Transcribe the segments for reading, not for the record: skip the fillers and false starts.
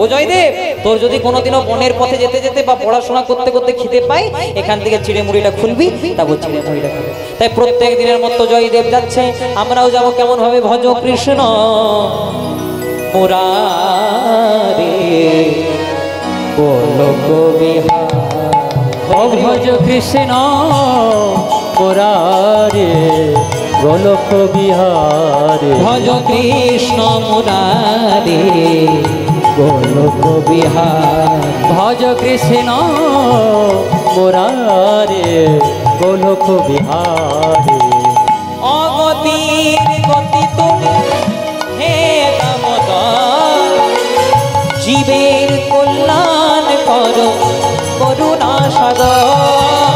ও জয়দেব, তোর যদি কোনোদিনও বনের পথে যেতে যেতে বা পড়াশোনা করতে করতে খিদে পাই, এখান থেকে চিড়ে মুড়িটা খুলবি, তারপর চিড়ে মুড়িটা খাবে। তাই প্রত্যেক দিনের মতো জয়দেব যাচ্ছে, আমরাও যাবো। কেমন ভাবে? ভজ কৃষ্ণ মুরারে গোলক বিহার, ভজ কৃষ্ণ মুরারে গোলক বিহারে, ভজ কৃষ্ণ মুরারে গোলক বিহার, ভজ কৃষ্ণ মুরারে গোলক বিহারে। অগতির গতি তুমি হে দামোদর, জীবের কল্যাণ করো করুণা সাগর।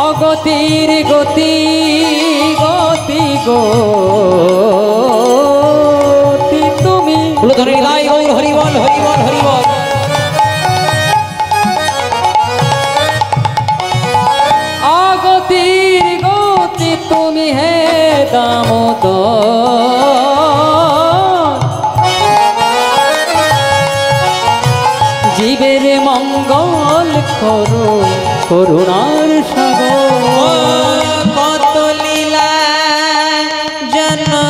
অগতির গতি গতি গতি তুমি, ধরে গাই গৌর হরিবল হরিবল হরিবল। অগতির গতি তুমি হে দামোদর, জীবের মঙ্গল করো করুণার সাগর। কত লীলা জানা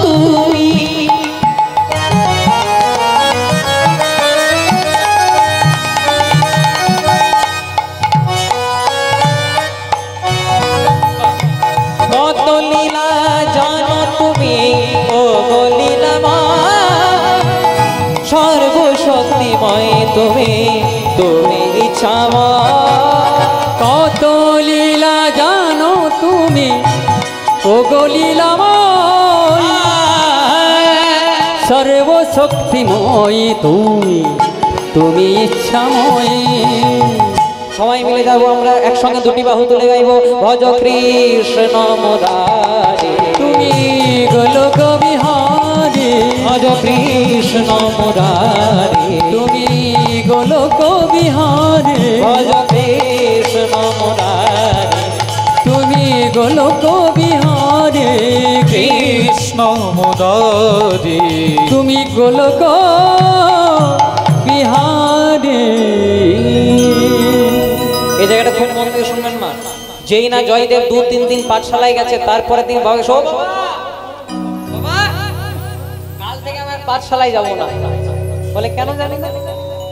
তুমি, কত লীলা জানো তুমি, ও গো লীলামা সর্বশক্তিময় তুমি, তুমি ইচ্ছাময়। কত লীলা জানো তুমি, ও গো লীলাময় সর্বশক্তিময় তুমি, তুমি ইচ্ছাময়। সবাই মিলে যাবো আমরা একসঙ্গে, দুটি বাহু তুলে গাইবো। ভজ কৃষ্ণ মুরারে তুমি গোলক বিহারে, ভজ কৃষ্ণ মুরারে তুমি গোলক বিহারে, ভজ কৃষ্ণ মুরারে তুমি গোলক বিহারে, কৃষ্ণ মুরারে তুমি গোলক বিহারে। এই জায়গাটা খুব মন দিয়ে শুনবেন মা। যেই না জয়দেব 2-3 দিন পাঠশালায় গেছে, তারপরে তিনি বাবা সব কাল থেকে আমার পাঠশালায় যাব না। বলে কেন যাবি না?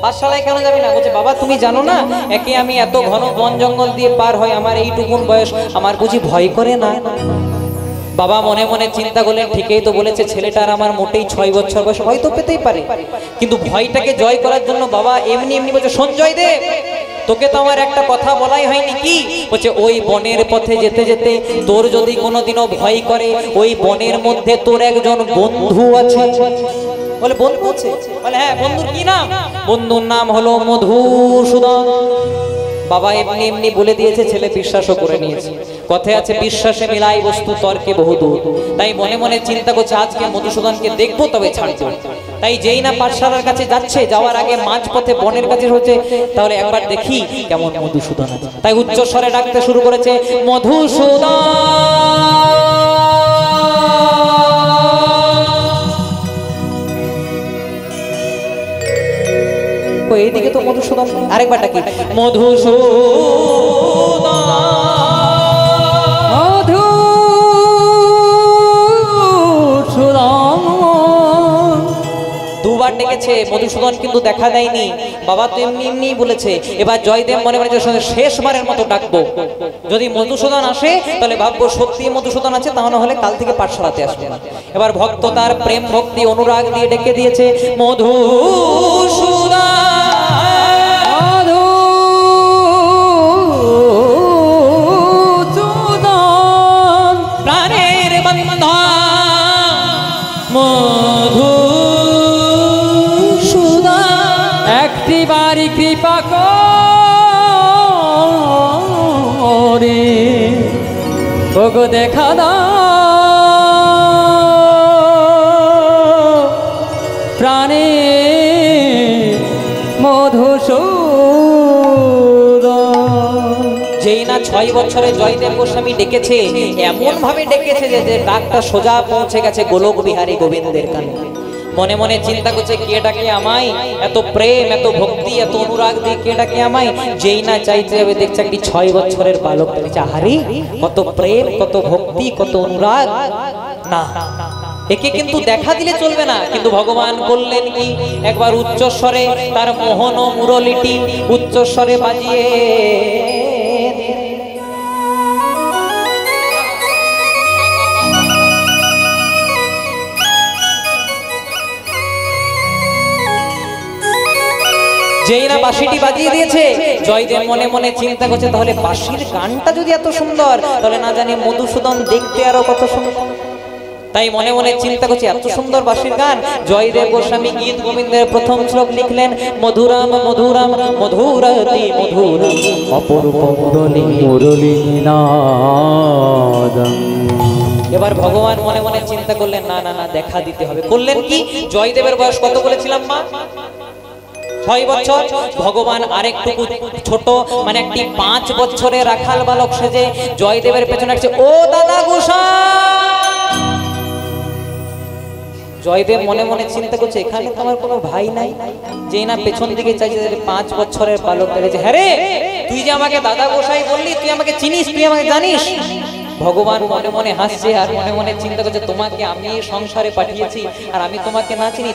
পাঠশালায় কেন যাবি না? বলছে বাবা তুমি জানো না, একে আমি এত ঘন বন জঙ্গল দিয়ে পার হয়, আমার এইটুকুন বয়স, আমার বুঝি ভয় করে না? বাবা মনে মনে চিন্তা করলেন, ঠিকই তো বলেছে, ছেলেটার আমার মোটেই 6 বছর বয়স, হয়তো পেতেই পারে, কিন্তু ভয়টাকে জয় করার জন্য বাবা এমনি এমনি বলছে, সঞ্জয় দেব তোকে তো আমার একটা কথা বলাই হয়নি। কি বলছে? ওই বনের পথে যেতে যেতে তোর যদি কোনোদিনও ভয় করে, ওই বনের মধ্যে তোর একজন বন্ধু আছে। বলে বন্ধু আছে? বলে হ্যাঁ। বন্ধুর কি নাম? বন্ধুর নাম হলো মধুসূদন। বাবা এমনি এমনি বলে দিয়েছে, ছেলে বিশ্বাসও করে নিয়েছে। কথায় আছে, বিশ্বাসে মিলাই বস্তু তর্কে বহুদূর। তাই মনে মনে চিন্তা করছে, আজকে মধুসূদনকে দেখবো তবে ছাড়বো। তাই যেই না পাঠশালার কাছে যাচ্ছে, যাওয়ার আগে মাঝপথে বনের কাছে হচ্ছে, তাহলে একবার দেখি কেমন মধুসূদন আছে। তাই উচ্চ স্বরে ডাকতে শুরু করেছে, মধুসূদন। এইদিকে তো মধুসূদন, আরেকবার ডাকি, মধুসূদন। দুবার ডেকেছে, মধুসূদন কিন্তু দেখা দেয়নি। বাবা তো এমনি এমনি বলেছে। এবার জয়দেব মনে মনে শেষবারের মতো ডাকবো, যদি মধুসূদন আসে তাহলে ভাববো সত্যি মধুসূদন আছে, তাহলে হলে কাল থেকে পাঠশালাতে আসবে না। এবার ভক্ত তার প্রেম ভক্তি অনুরাগ দিয়ে ডেকে দিয়েছে, মধুসূদন। প্রাণের বন্ধন মধুসূদন, একটি বাড়ি কৃপা করে ওগো দেখা দাও প্রাণে মধুসূদন। যেই না 6 বছরে জয়দেব গোস্বামী ডেকেছে, এমন ভাবে ডেকেছে যে ডাকটা সোজা পৌঁছে গেছে গোলক বিহারী গোবিন্দের কানে। মনে মনে চিন্তা করছে কে ডাকে আমায়, এত প্রেম এত ভক্তি এত অনুরাগ দিয়ে কে ডাকে আমায়। যেই না চাইতে যাবে দেখছে একটি 6 বছরের বালক দেখছে, আহারে কত প্রেম কত ভক্তি কত অনুরাগ। না, একে কিন্তু দেখা দিলে চলবে না। কিন্তু ভগবান বললেন কি, একবার উচ্চস্বরে তার মোহন মুরলিটি উচ্চস্বরে বাজিয়ে যেই না বাঁশিটি বাজিয়ে দিয়েছে, জয়দেব মনে মনে চিন্তা করছে তাহলে বাঁশির গানটা যদি এত সুন্দর, তাহলে না জানি মধুসূদন দেখতে আরো কত সুন্দর। তাই মনে মনে চিন্তা করছে এত সুন্দর বাঁশির গান। জয়দেব গোস্বামী গীত গোবিন্দের প্রথম শ্লোক লিখলেন, মধুরাম মধুরাম মধুরাতি মধুরাম অপরূপ মুরলী মুরলী নাদম। এবার ভগবান মনে মনে চিন্তা করলেন না না না দেখা দিতে হবে। করলেন কি, জয়দেবের বয়স কত বলেছিলাম মা? 6 বছর। ভগবান আরেকটুকু ছোট, মানে একটি 5 বছরের রাখাল বালক সেজে জয়দেবের পেছনে আসছে, ও দাদা গোসাই। জয়দেব মনে মনে চিন্তা করছে এখানে তো আমার কোনো ভাই নাই। যেই না পেছন দিকে চাইছে 5 বছরের বালক দেখেছে, হ্যাঁ রে তুই যে আমাকে দাদা গোসাই বললি, তুই আমাকে চিনিস, তুই আমাকে জানিস? ভগবান মনে মনে হাসছে আর মনে মনে চিন্তা করছে তোমাকে আমি সংসারে পাঠিয়েছি আর আমি তোমাকে না চিনি?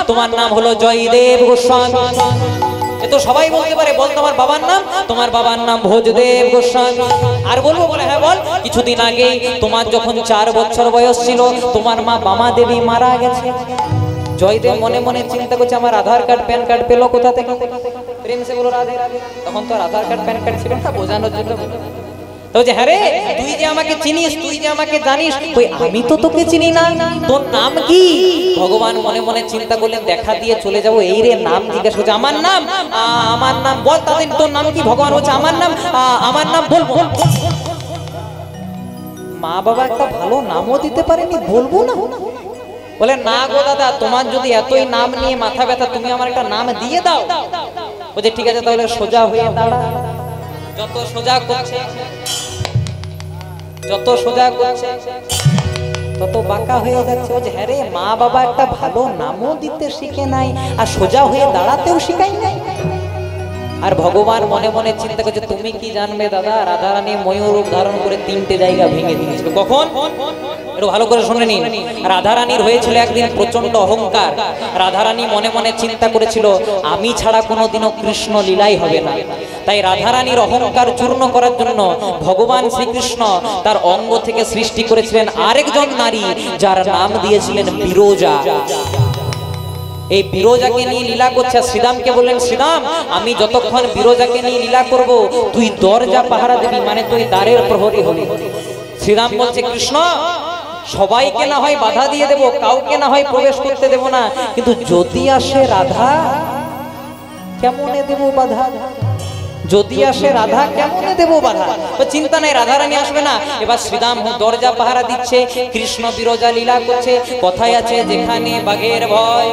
তোমার নাম হলো জয়দেব গোস্বামী। এ তো সবাই বলতে পারে, বল তোমার বাবার নাম। তোমার বাবার নাম ভোজদেব গোস্বামী। আর বলবো? বলে হ্যাঁ বল। কিছুদিন আগে তোমার যখন 4 বছর বয়স ছিল, তোমার মা বামা দেবী মারা গেছে। জয়দেব মনে মনে চিন্তা করছে আমার আধার কার্ড প্যান কার্ড পেলো কোথা থেকে? প্রেম সে বলো রাধে রাধে। তখন তো আর আধার কার্ড প্যান কার্ড ছিল না, বোঝানোর জন্য। তো যে হ্যাঁ রে তুই যে আমাকে চিনিস, তুই যে আমাকে জানিস, কই আমি তো তোকে চিনি না, তোর নাম কি? ভগবান মনে মনে চিন্তা করলেন দেখা দিয়ে চলে যাবো, এই রে নাম জিজ্ঞাসা করছে। আমার নাম বল, তাদের তোর নাম কি? ভগবান বলছে আমার নাম বল। মা বাবা একটা ভালো নামও দিতে পারেনি, বলবো না? বলে না গো দাদা, তোমার যদি এতই নাম নিয়ে মাথা ব্যথা, তুমি আমার একটা নাম দিয়ে দাও। বলছে ঠিক আছে তাহলে সোজা হয়ে দাঁড়া। যত সোজা করছে তত বাঁকা হয়ে যাচ্ছে। বলছে হ্যাঁ রে মা বাবা একটা ভালো নামও দিতে শিখে নাই আর সোজা হয়ে দাঁড়াতেও শিখাই নাই। আর ভগবান মনে মনে চিন্তা করছে তুমি কি জানবে দাদা, রাধারানী ময়ূর রূপ ধারণ করে 3টে জায়গা ভেঙে দিয়েছিল। কখন? একটু ভালো করে শুনে নিন। রাধারানীর হয়েছিল একদিন প্রচন্ড অহংকার। রাধারানী মনে মনে চিন্তা করেছিল আমি ছাড়া কোনোদিনও কৃষ্ণ লীলাই হবে না। তাই রাধারানীর অহংকার চূর্ণ করার জন্য ভগবান শ্রীকৃষ্ণ তার অঙ্গ থেকে সৃষ্টি করেছিলেন আরেকজন নারী, যার নাম দিয়েছিলেন বিরজা। এই বিরজাকে নিয়ে লীলা করছে। শ্রীরামকে বললেন শ্রীরাম আমি যতক্ষণ বিরজাকে নিয়ে লীলা করব তুই দরজা পাহারা দিবি, মানে তুই দ্বারের প্রহরী হবি। শ্রীরাম বলছে কৃষ্ণ সবাইকে না হয় বাধা দিয়ে দেব, কাউকে না হয় প্রবেশ করতে দেব না, কিন্তু যদি আসে রাধা কেমনে দেব বাধা? যদি আসে রাধা কেমনে দেব বাধা? তো চিন্তা নাই, রাধারানী আসবে না। এবার শ্রীরাম দরজা পাহারা দিচ্ছে, কৃষ্ণ বিরজা লীলা করছে। কথায় আছে যেখানে বাঘের ভয়,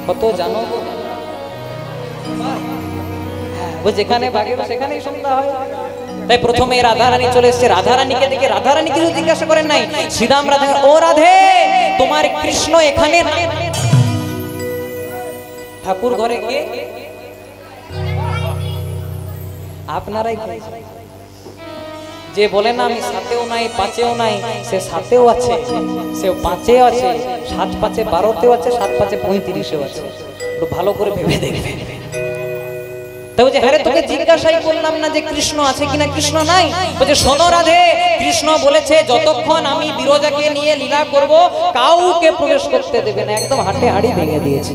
কত জানো যেখানে বাঘের সেখানেই সন্ধ্যা হয়। তাই প্রথমে রাধারানী চলে এসেছে। রাধারানীকে দেখে রাধারানী কিছু জিজ্ঞাসা করেন নাই। শ্রীরাম রাধা, ও রাধে তোমার কৃষ্ণ এখানে? ঠাকুর ঘরে কে? আপনারাই। যে বলে না আমি সাতেও নাই পাঁচেও নাই, সে সাতেও আছে, সে পাঁচেও আছে, 7 5 12তেও আছে, 7 5 35এও আছে। একটু ভালো করে ভেবে দেখবে। তাই বলছে হ্যাঁ তোকে জিজ্ঞাসাই করলাম না যে কৃষ্ণ আছে কিনা, কৃষ্ণ নাই। বলছে শোনো রাধে, কৃষ্ণ বলেছে যতক্ষণ আমি বিরজাকে নিয়ে লীলা করব কাউকে প্রবেশ করতে দেবে না। একদম হাটে হাড়ি ভেঙে দিয়েছে।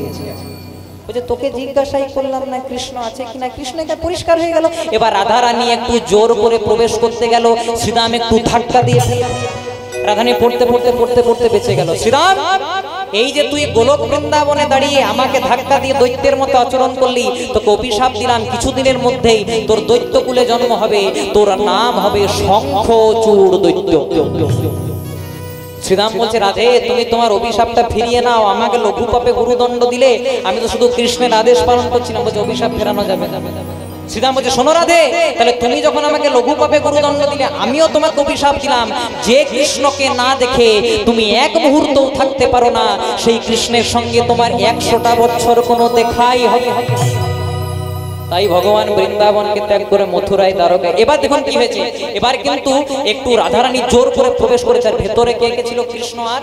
বলছে তোকে জিজ্ঞাসাই করলাম না কৃষ্ণ আছে কিনা, কৃষ্ণ এটা পরিষ্কার হয়ে গেল। এবার রাধারানী একটু জোর করে প্রবেশ করতে গেল, শ্রীরাম একটু ধাক্কা দিয়ে রাধারানী পড়তে পড়তে পড়তে পড়তে বেঁচে গেল। শ্রীরাম এই যে তুই গোলক বৃন্দাবনে দাঁড়িয়ে আমাকে ধাক্কা দিয়ে দৈত্যের মতো আচরণ করলি, তোকে অভিশাপ দিলাম কিছুদিনের মধ্যেই তোর দৈত্যকুলে জন্ম হবে, তোর নাম হবে শঙ্খচূড় দৈত্য। শ্রীরাম বলছে রাধে তুমি তোমার অভিশাপটা ফিরিয়ে নাও, আমাকে লঘু পাপে গুরুদণ্ড দিলে, আমি তো শুধু কৃষ্ণের আদেশ পালন করছিলাম। বলছে অভিশাপ ফেরানো যাবে না। শ্রীরাম বলছে শোনো রাধে, তাহলে তুমি যখন আমাকে লঘু পাপে গুরুদণ্ড দিলে, আমিও তোমাকে অভিশাপ দিলাম, যে কৃষ্ণকে না দেখে তুমি এক মুহূর্তও থাকতে পারো না, সেই কৃষ্ণের সঙ্গে তোমার 100টা বছর কোনো দেখাই হবে। তাই ভগবান বৃন্দাবনকে ত্যাগ করে মথুরায় দ্বারকায়। এবার দেখুন কি হয়েছে, এবার কিন্তু একটু রাধারানী জোর করে প্রবেশ করেছে। আর ভেতরে কে কে ছিল? কৃষ্ণ আর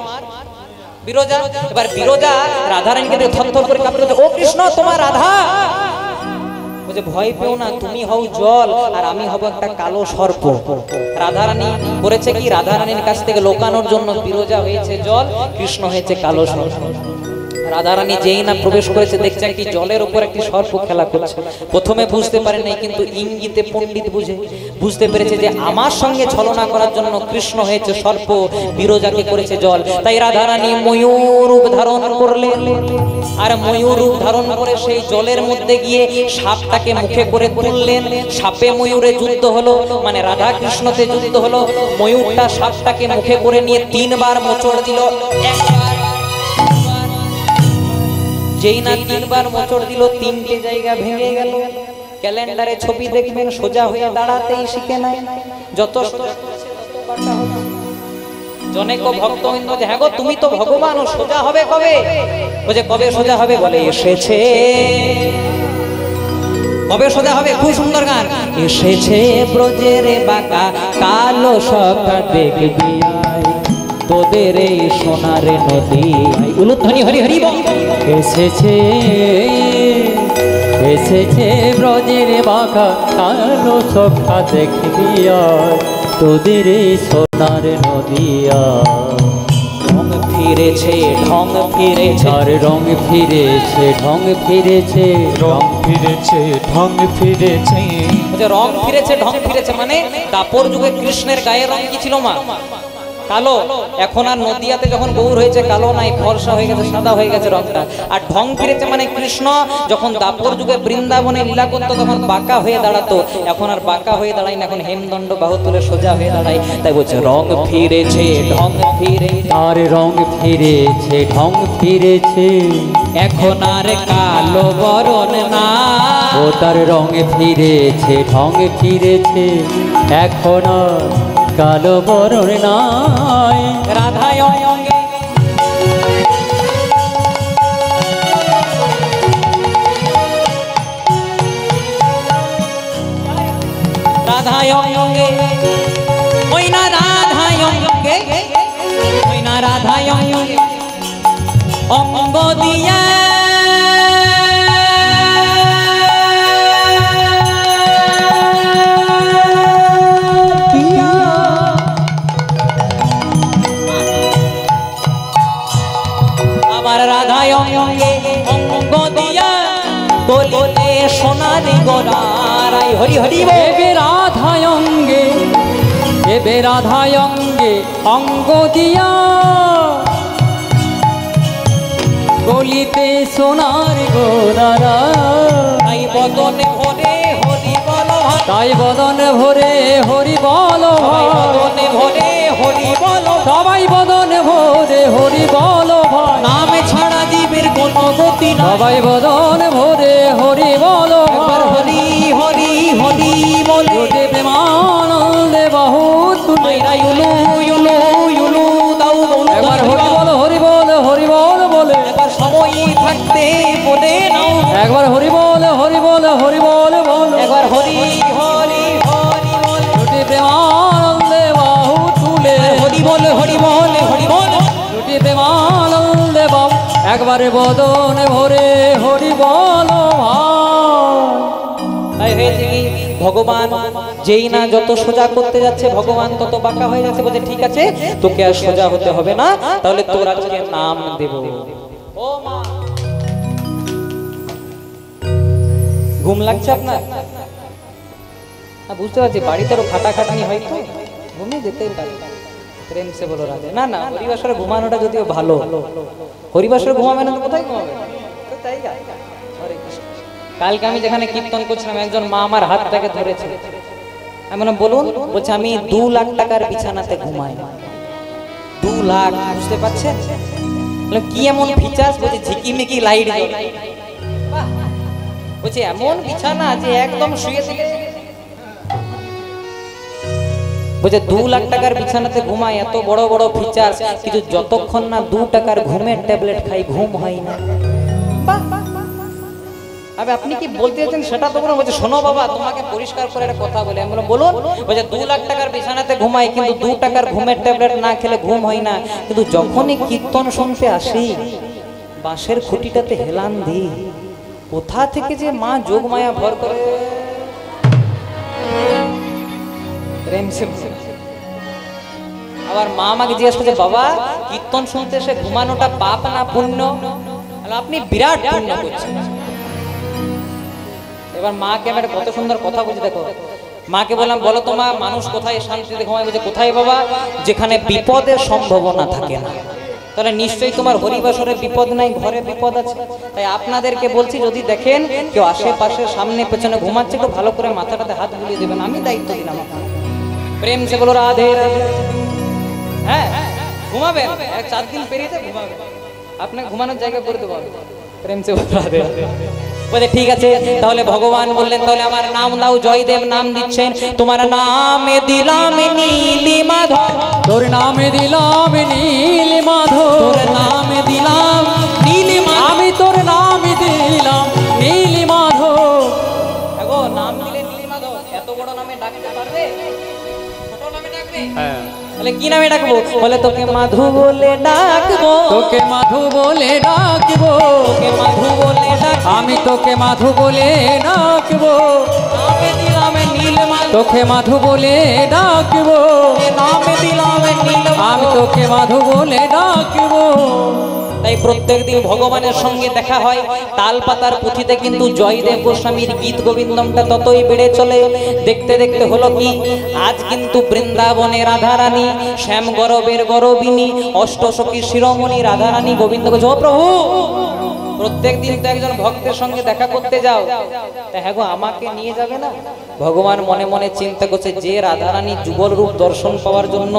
বিরজা। এবার বিরজা রাধারানীকে থরথর করে কাঁপতে বলছে, ও কৃষ্ণ, তোমার রাধা। বলছে ভয় পেও না, তুমি হও জল আর আমি হব একটা কালো সর্প। রাধারানী করেছে কি, রাধারানীর কাছ থেকে লোকানোর জন্য বিরজা হয়েছে জল, কৃষ্ণ হয়েছে কালো সর্প। রাধারানী যেই না প্রবেশ করেছে, দেখছে একটি জলের উপর একটি সর্প খেলা করছে। প্রথমে বুঝতে পারে নাই, কিন্তু ইঙ্গিতে পণ্ডিত বুঝতে পেরেছে যে আমার সঙ্গে ছলনা করার জন্য কৃষ্ণ হয়েছে সর্প, বিরজাকে করেছে জল। তাই রাধারানী ময়ূর রূপ ধারণ করলেন, আর ময়ূর রূপ ধারণ করে সেই জলের মধ্যে গিয়ে সাপটাকে মুখে করে তুললেন। সাপে ময়ূরে যুদ্ধ হলো, মানে রাধা কৃষ্ণতে যুদ্ধ হলো। ময়ূরটা সাপটাকে মুখে করে নিয়ে 3 বার মোচড় দিল। যেই না 3 বার মোচড় দিল, 3টে জায়গা ভেঙে গেল। ক্যালেন্ডারে ছবি দেখবেন, সোজা হয়ে দাঁড়াতেই শিখে নাই। যত জনেক ভক্তবৃন্দ যে হ্যাঁ গো তুমি তো ভগবান, ও সোজা হবে কবে? বলে কবে সোজা হবে? বলে এসেছে। কবে সোজা হবে? খুব সুন্দর গান। এসেছে ব্রজের বাঁকা কালো সখা দেখবি আয়, তোদের এই সোনার নদী। উলুধ্বনি হরি হরি বল। এসেছে এসেছে ব্রজের বাঁকা কালো সখা দেখবি আয়, তোদের এই সোনার নদিয়া। ঢং ফিরেছে, ঢং ফিরেছে, আর রং ফিরেছে, ঢং ফিরেছে, রং ফিরেছে, ঢং ফিরেছে। বলছে রং ফিরেছে, ঢং ফিরেছে, মানে দাপর যুগে কৃষ্ণের গায়ের রং কি ছিল মা? কালো। এখন আর নদিয়াতে যখন গৌর হয়েছে, কালো নাই, ফর্সা হয়ে গেছে, সাদা হয়ে গেছে রংটা। আর ঢং ফিরেছে মানে কৃষ্ণ যখন দাপর যুগে বৃন্দাবনে লীলা করতো, তখন বাঁকা হয়ে দাঁড়াতো। এখন আর বাঁকা হয়ে দাঁড়ায় না, এখন হেমদণ্ড বাহু তুলে সোজা হয়ে দাঁড়ায়। তাই বলছে রং ফিরেছে, ঢং ফিরেছে, আর রং ফিরেছে, ঢং ফিরেছে, এখন আর কালো বরণ না। ও তার রং ফিরেছে, ঢং ফিরেছে, এখন আর কালো বরণ নাই। রাধায় অঙ্গে রাধায় অঙ্গে, ওই না রাধায় অঙ্গে, ওই না রাধায় অঙ্গে অঙ্গ দিয়া রাধায় অঙ্গে অঙ্গ দিয়া বলিলে সোনারি গোরারাই। হরি হরি বল। এবে রাধায় অঙ্গে, এবে রাধায় অঙ্গে অঙ্গ দিয়া, গলিতে সোনার গোরারা। তাই বদনে ভরে হরি বল, তাই বদনে ভরে হরি বল, বদনে ভরে হরি বল, সবাই বদনে ভরে হরি বল ভাই। নামে ছাড়া জীবের কোনো গতি না। সবাই বদনে ভরে হরি বল একবার হরি হরি হরি বল। প্রেমানন্দে বাহু তুলে ইউলু ইউলু ইউলু দাও বল। একবার হরি বল, হরি বল, হরি বল বলে, একবার সময় থাকতে বলে নাও। একবার হরি বল, হরি বল, হরি বল বল, একবার হরি হরি হরি বল। দুটি প্রেমানন্দে বাহু তুলে, হরি বল, হরি বল, হরি বল। দুটি প্রেমানন্দে বাহু, একবারে বদনে ভরে হরি বল ভাই। তাই হয়েছে কি, ভগবান যেই না যত সোজা করতে যাচ্ছে, ভগবান তত বাঁকা হয়ে যাচ্ছে। বলছে ঠিক আছে, তোকে আর সোজা হতে হবে না, তাহলে তোর আজকে নাম দেব। ও মা, ঘুম লাগছে আপনার? বুঝতে পারছি, বাড়িতে আরো খাটাখাটনি হয় তো ঘুমিয়ে যেতেই পারে। প্রেম সে বলো রাধে। না না, হরিবাসরে ঘুমানোটা যদিও ভালো। হরিবাসরে ঘুমাবে না তো কোথায় ঘুমাবে? তো তাই গা। হরে কৃষ্ণ। কালকে আমি যেখানে কীর্তন করছিলাম, একজন মা আমার হাতটাকে ধরেছে। আমি বললাম বলুন। বলছে আমি 2 লাখ টাকার বিছানাতে ঘুমাই। 2 লাখ, বুঝতে পারছেন? বললাম কি এমন ফিচার্স? বলছে ঝিকিমিকি লাইট জ্বলে। বলছে এমন বিছানা যে একদম শুয়ে থেকে বলছে 2 লাখ টাকার বিছানাতে ঘুমায়, এত বড় বড় ফিচার্স, কিন্তু যতক্ষণ না 2 টাকার ঘুমের ট্যাবলেট খাই ঘুম হয় না। আবে আপনি কি বলতে চাচ্ছেন সেটা তো বলুন। বলছে শোনো বাবা, তোমাকে পরিষ্কার করে একটা কথা বলি। আমি বললাম বলুন। বলছে 2 লাখ টাকার বিছানাতে ঘুমাই, কিন্তু 2 টাকার ঘুমের ট্যাবলেট না খেলে ঘুম হয় না, কিন্তু যখনই কীর্তন শুনতে আসি বাঁশের খুঁটিটাতে হেলান দিই, কোথা থেকে যে মা যোগমায়া ভর করে প্রেম সে। আবার মা আমাকে জিজ্ঞেস করছে বাবা কীর্তন শুনতে এসে ঘুমানোটা পাপ না পুণ্য? আপনি বিরাট পুণ্য করছেন। এবার মাকে আমার কত সুন্দর কথা বলছি দেখো। মাকে বললাম বলো তো মা, মানুষ কোথায় শান্তিতে ঘুমায়? বলছে কোথায় বাবা? যেখানে বিপদের সম্ভাবনা থাকে না। তাহলে নিশ্চয়ই তোমার হরিবাসরে বিপদ নাই, ঘরে বিপদ আছে। তাই আপনাদেরকে বলছি, যদি দেখেন কেউ আশেপাশে সামনে পেছনে ঘুমাচ্ছে, একটু ভালো করে মাথাটাতে হাত বুলিয়ে দেবেন, আমি দায়িত্ব দিলাম। প্রেম সে বলো রাধে। হ্যাঁ ঘুমাবেন, 4 দিন পেরিয়ে ঘুমাবেন, আপনাকে ঘুমানোর জায়গা করে দেবো। প্রেম সে বলো রাধে। বলে ঠিক আছে। তাহলে ভগবান বললেন তাহলে আমার নাম দাও। জয়দেব নাম দিচ্ছেন, তোমার নামে দিলাম নীলি মাধব, তোর নামে দিলাম নীল মাধব, তোর নামে দিলাম নীলি মাধব, আমি তোর নামে দিলাম নীল মাধব। দেখো নাম দিলে নীলি মাধব, এত বড় নামে ডাকতে পারবে? ছোট নামে ডাকবে? হ্যাঁ। বলে কি নামে ডাকবো? বলে তোকে মাধু বলে ডাকবো, তোকে মাধু বলে ডাকবো, তোকে মাধু বলে ডাকবো, আমি তোকে মাধু বলে ডাকবো, নামে দিলাম নীল মাধব, তোকে মাধু বলে ডাকবো, নামে দিলাম নীল আমি মাধব। তোকে মাধু বলে ডাকবো। তাই প্রত্যেকদিন ভগবানের সঙ্গে দেখা হয়। তালপাতার পুঁথিতে কিন্তু জয়দেব গোস্বামীর গীত গোবিন্দমটা ততই বেড়ে চলে। দেখতে দেখতে হলো কি, আজ কিন্তু বৃন্দাবনে রাধারানী, শ্যাম গরবের গরবিনী, অষ্টসখী শিরোমণি রাধারানী গোবিন্দ গো প্রভু। প্রত্যেক দিন তো একজন ভক্তের সঙ্গে দেখা করতে যাও, তা হ্যাঁ গো আমাকে নিয়ে যাবে না? ভগবান মনে মনে চিন্তা করছে, যে রাধারানী যুগল রূপ দর্শন পাওয়ার জন্য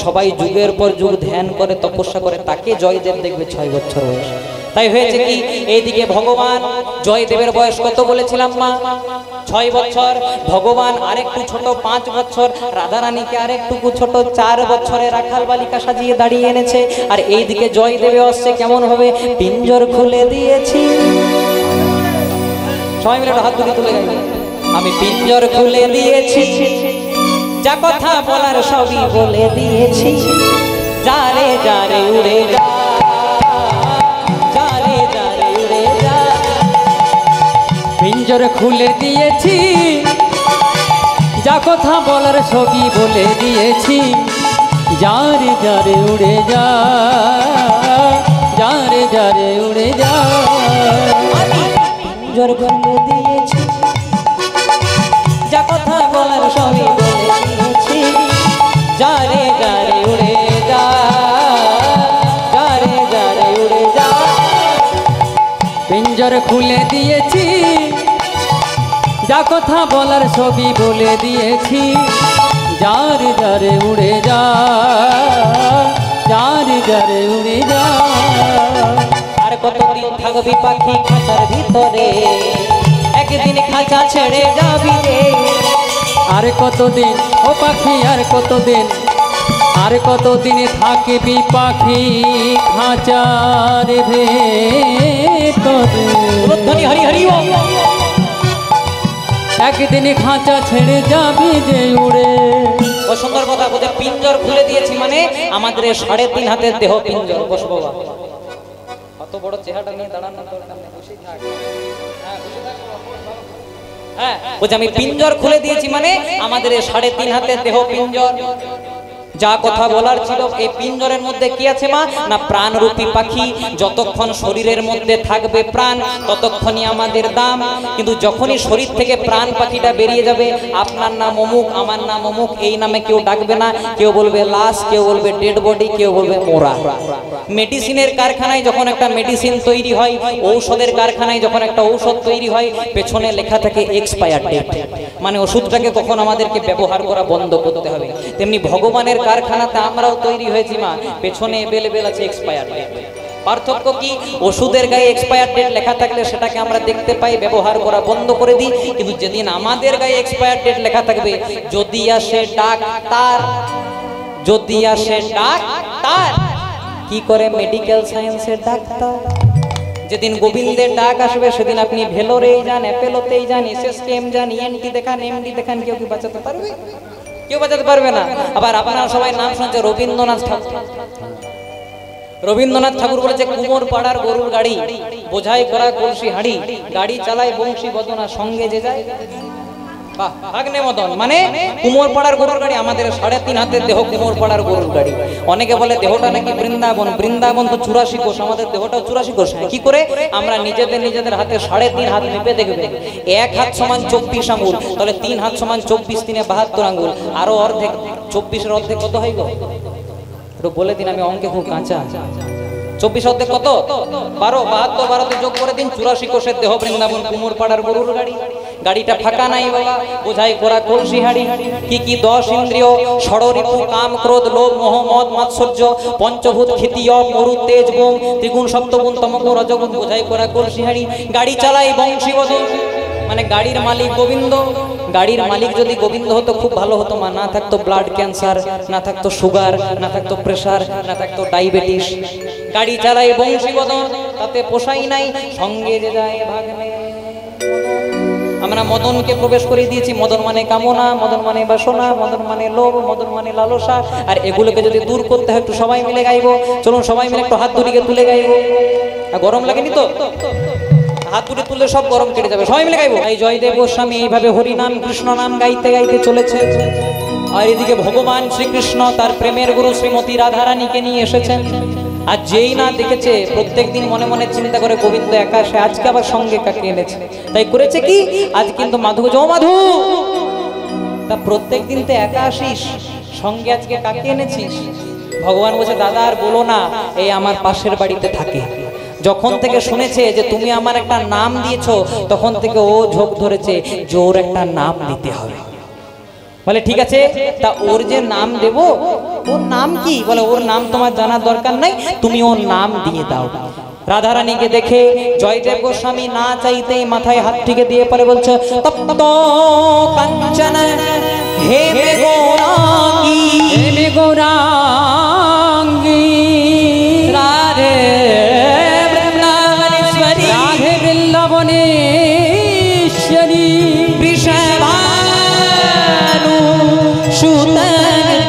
সবাই যুগের পর যুগ ধ্যান করে তপস্যা করে, তাকে জয়দেব দেখবে 6 বছর বয়স। তাই হয়েছে কি, এইদিকে ভগবান জয়দেবের বয়স কত বলেছিলাম মা? 6 বছর। ভগবান আরেকটু ছোট 5 বছর, রাধারানীকে আরেকটুকু ছোট 4 বছরে রাখাল বালিকা সাজিয়ে দাঁড়িয়ে এনেছে। আর এইদিকে জয়দেবে আসছে কেমন হবে? পিঞ্জর খুলে দিয়েছি, সবাই মিলে হাত তুলে গেল, আমি পিঞ্জর খুলে দিয়েছি, যা কথা বলার সবই বলে দিয়েছি, যারে যারে উড়ে যা, যারে যারে উড়ে যা। পিঞ্জর খুলে দিয়েছি, যা কথা বলার সবই বলে দিয়েছি, যারে যারে উড়ে যা, যারে যারে উড়ে যা। পিঞ্জর খুলে দিয়েছি, যা কথা বলার সবই বলে দিয়েছি, যারে যারে উড়ে যা, যারে যারে উড়ে যা। পিঞ্জর খুলে দিয়েছি, যা কথা বলার সবই বলে দিয়েছি, যারে যারে উড়ে যা, যারে যারে উড়ে যা। আর কতদিন থাকবি পাখি খাঁচার ভিতরে, একদিন খাঁচা ছেড়ে যাবি রে। আর কতদিন ও পাখি, আর কতদিন, আর কতদিন থাকবি পাখি খাঁচার ভেতরে। ধ্বনি হরি হরি ও। একদিন খাঁচা ছেড়ে যাবি যে উড়ে। ও সুন্দর কথা বলছে, পিঞ্জর খুলে দিয়েছি মানে আমাদের 3.5 হাতের দেহ পিঞ্জর। বস বাবা, কত বড় চেহারাটা নিয়ে দাঁড়ানোর দরকার নেই, বসেই থাক। হ্যাঁ বলছে আমি পিঞ্জর খুলে দিয়েছি মানে আমাদের 3.5 হাতের দেহ পিঞ্জর। যা কথা বলার ছিল, এই পিঞ্জরের মধ্যে কি আছে মা? না প্রাণরূপী পাখি। যতক্ষণ শরীরের মধ্যে থাকবে প্রাণ, ততক্ষণই আমাদের দাম। কিন্তু যখনই শরীর থেকে প্রাণ পাখিটা বেরিয়ে যাবে, আপনার নাম অমুক, আমার নাম অমুক, এই নামে কেউ ডাকবে না। কেউ বলবে লাশ, কেউ বলবে ডেড বডি, কেউ বলবে মোরা। মেডিসিনের কারখানায় যখন একটা মেডিসিন তৈরি হয়, ঔষধের কারখানায় যখন একটা ঔষধ তৈরি হয়, পেছনে লেখা থাকে এক্সপায়ার ডেট, মানে ওষুধটাকে তখন আমাদেরকে ব্যবহার করা বন্ধ করতে হবে। তেমনি ভগবানের কারখানাতে আমরাও তৈরি হয়েছি মা, পেছনে এভেলেবেল আছে এক্সপায়ার ডেট। পার্থক্য কি? ওষুধের গায়ে এক্সপায়ার ডেট লেখা থাকলে সেটাকে আমরা দেখতে পাই, ব্যবহার করা বন্ধ করে দিই। কিন্তু যেদিন আমাদের গায়ে এক্সপায়ার ডেট লেখা থাকবে, যদি আসে ডাক্তার, যদি আসে ডাক্তার, কি করে মেডিকেল সায়েন্সের ডাক্তার। যেদিন গোবিন্দের ডাক আসবে সেদিন আপনি ভেলোরেই যান, অ্যাপেলোতেই যান, এসএসকেএম যান, ইএনটি দেখান, এমডি দেখান, কেউ কি বাঁচাতে পারবে? কেউ বাঁচাতে পারবে না। আবার আপনারা সবাই নাম শুনছে রবীন্দ্রনাথ ঠাকুর। রবীন্দ্রনাথ ঠাকুর বলেছে, কুমোর পাড়ার গরুর গাড়ি, বোঝাই করা কলসি হাঁড়ি, গাড়ি চালায় বংশী বদনা, সঙ্গে যে যায়। বাহ, ভাগ্নে মদন মানে কুমোর পাড়ার গরুর গাড়ি। আমাদের 3.5 হাতের দেহ কুমোর পাড়ার গরুর গাড়ি। অনেকে বলে দেহটা নাকি বৃন্দাবন, বৃন্দাবন তো 84 কোষ, আমাদের দেহটাও 84 কোষ। কি করে? আমরা নিজেদের হাতে 3.5 হাত মেপে দেখবে, 1 হাত সমান 24 আঙ্গুল, তাহলে 3 হাত সমান 24, 3 72 আঙ্গুল, আরো অর্ধেক, 24-এর অর্ধেক কত হয় গো? একটু বলে দিন, আমি অঙ্কে খুব কাঁচা। 24 অর্ধেক কত? 12, 72, 12তে যোগ করে দিন, 84 কোষের দেহ বৃন্দাবন, কুমোর পাড়ার গরুর গাড়ি। গাড়িটা ফাঁকা নাই বাবা, বোঝাই করা কলসি হাঁড়ি। কি কি 10 ইন্দ্রিয়, ষড়রিপু, কাম, ক্রোধ, লোভ, মোহ, মদ, মাৎসর্য, পঞ্চভূত, ক্ষিতীয়, মরু, তেজ, গুণ, ত্রিগুণ, সপ্তগুণ, তমগুণ, রজগুণ, বোঝাই করা কলসি হাঁড়ি। গাড়ি চালাই বংশীবদন, মানে গাড়ির মালিক গোবিন্দ। গাড়ির মালিক যদি গোবিন্দ হতো খুব ভালো হতো, মা না থাকতো ব্লাড ক্যান্সার, না থাকতো সুগার, না থাকতো প্রেসার, না থাকতো ডায়াবেটিস। গাড়ি চালাই বংশীবদন, তাতে পোষাই নাই, সঙ্গে যে যায় ভাগ্নে। আমরা মদনকে প্রবেশ করে দিয়েছি। মদন মানে কামনা, মদন মানে বাসনা, মদন মানে লোভ, মদন মানে লালসা। আর এগুলোকে যদি দূর করতে হয় একটু সবাই মিলে গাইবো। চলুন সবাই মিলে একটু হাত দুটিকে তুলে গাইবো। গরম লাগেনি তো? হাত দুটো তুলে সব গরম কেটে যাবে, সবাই মিলে গাইবো। এই জয়দেব গোস্বামী এইভাবে হরি নাম কৃষ্ণ নাম গাইতে গাইতে চলেছে। আর এদিকে ভগবান শ্রীকৃষ্ণ তার প্রেমের গুরু শ্রীমতী রাধারানীকে নিয়ে এসেছেন। আর যেই না দেখেছে, প্রত্যেকদিন মনে মনে চিন্তা করে গোবিন্দ একা আসে, আজকে আবার সঙ্গে কাকে এনেছে। তাই করেছে কি, আজ কিন্তু মাধু, ও মাধু, তা প্রত্যেকদিন তো একা আসিস, সঙ্গে আজকে কাকে এনেছিস? ভগবান বলছে, দাদা আর বলো না, এই আমার পাশের বাড়িতে থাকে। যখন থেকে শুনেছে যে তুমি আমার একটা নাম দিয়েছো, তখন থেকে ও ঝোঁক ধরেছে যে ওর একটা নাম দিতে হবে। বলে ঠিক আছে, তা ওর যে নাম দেব, ওর নাম কি? বলে ওর নাম তোমার জানার দরকার নাই, তুমি ওর নাম দিয়ে দাও। রাধারানীকে দেখে জয়দেব গোস্বামী না চাইতেই মাথায় হাতটিকে দিয়ে পরে বলছে, তপ্ত কাঞ্চন হে মে গৌরাঙ্গী, হে মে গৌরাঙ্গী, রাধে বৃন্দাবনেশ্বরী, রাধে বৃন্দাবনেশ্বরী, বৃষভানু সুতং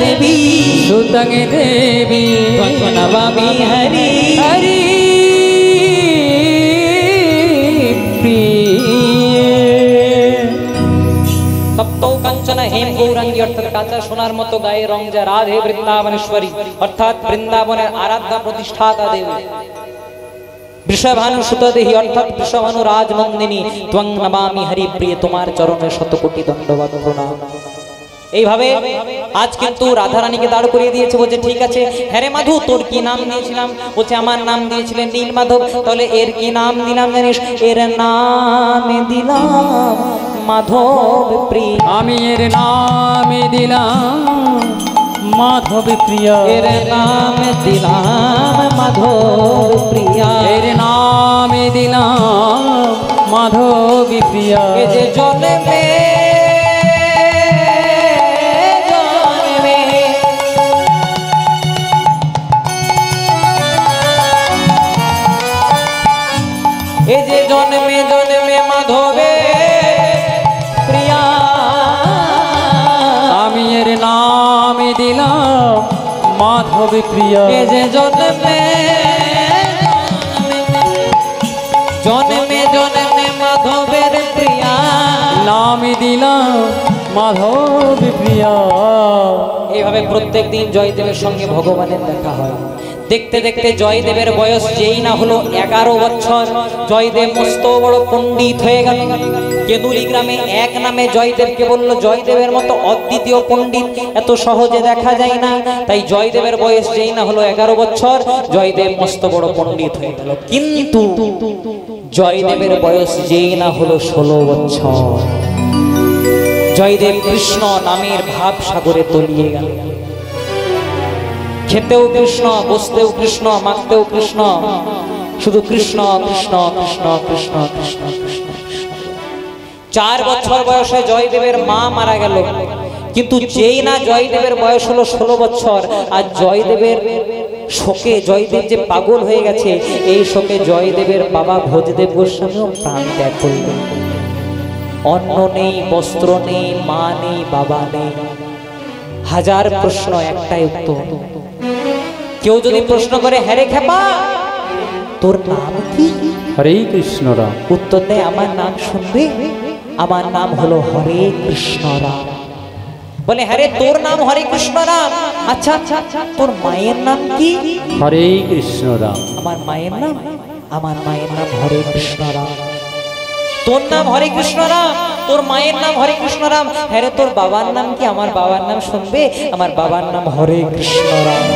দেবী, সুতং দেবী, নমামি হরি হরি তপ্ত কাঞ্চন হেম গৌরাঙ্গী, অর্থাৎ কাঁচা সোনার মতো গায়ে রং যা রাধে বৃন্দাবনেশ্বরী, অর্থাৎ বৃন্দাবনের আরাধ্যা প্রতিষ্ঠাতা দেবী। বৃষভানু সুতদেহী, অর্থাৎ বৃষভানু রাজনন্দিনী, ত্বং নমামি হরি প্রিয়, তোমার চরণে শতকোটি দণ্ডবৎ প্রণাম। এইভাবে আজ কিন্তু রাধারানীকে দাঁড় করিয়ে দিয়েছে। বলছে ঠিক আছে, হ্যাঁ রে মাধু, তোর কি নাম দিয়েছিলাম? বলছে আমার নাম দিয়েছিলেন নীল মাধব। তাহলে এর কি নাম দিলাম জানিস? এর নাম দিলাম মাধব প্রিয়। আমি এর নামে দিলাম মাধব প্রিয়া, এর নাম দিলাম মাধব প্রিয়া, এর নামে দিলাম মাধব প্রিয়া। এ যে জন্মে এ যে জন্মে জন্মে মাধবে প্রিয়া, আমি এর নামে দিলাম মাধব প্রিয়া। এ যে জন্মে জন্মে জন্মে মাধবের প্রিয়া, নামে দিলাম মাধব প্রিয়া। এইভাবে প্রত্যেক দিন জয়দেবের সঙ্গে ভগবানের দেখা হয়। দেখতে দেখতে জয়দেবের বয়স যেই না হলো 11 বছর, জয়দেব মস্ত বড় পণ্ডিত হয়ে গেল। কেদুলি গ্রামে এক নামে জয়দেবকে বলল, জয়দেবের মতো অদ্বিতীয় পণ্ডিত এত সহজে দেখা যায় না। তাই জয়দেবের বয়স যেই না হলো 11 বছর, জয়দেব মস্ত বড় পণ্ডিত হয়ে গেল। কিন্তু জয়দেবের বয়স যেই না হলো 16 বছর, জয়দেব কৃষ্ণ নামের ভাব সাগরে তলিয়ে গেল। খেতেও কৃষ্ণ, বসতেও কৃষ্ণ, মাখতেও কৃষ্ণ, শুধু কৃষ্ণ কৃষ্ণ কৃষ্ণ কৃষ্ণ কৃষ্ণ কৃষ্ণ। 4 বছর বয়সে জয়দেবের মা মারা গেল, কিন্তু যেই না জয়দেবের বয়স হলো 16 বছর, আর জয়দেবের শোকে জয়দেব যে পাগল হয়ে গেছে, এই শোকে জয়দেবের বাবা ভোজদেব গোস্বামীও প্রাণ ত্যাগ করলেন। অন্ন নেই, বস্ত্র নেই, মা নেই, বাবা নেই, হাজার প্রশ্ন একটাই উত্তর। কেউ যদি প্রশ্ন করে, হ্যাঁ রে খেপা তোর নাম কি? হরে কৃষ্ণ রাম। উত্তর দেয়, আমার নাম শুনবে, আমার নাম হলো হরে কৃষ্ণ রাম। বলে, হ্যাঁ রে তোর নাম হরে কৃষ্ণ রাম, আচ্ছা আচ্ছা আচ্ছা তোর মায়ের নাম কি? হরে কৃষ্ণ রাম। আমার মায়ের নাম, আমার মায়ের নাম হরে কৃষ্ণ রাম। তোর নাম হরে কৃষ্ণ রাম, তোর মায়ের নাম হরে কৃষ্ণ রাম, হ্যাঁ রে তোর বাবার নাম কি? আমার বাবার নাম শুনবে, আমার বাবার নাম হরে কৃষ্ণ রাম।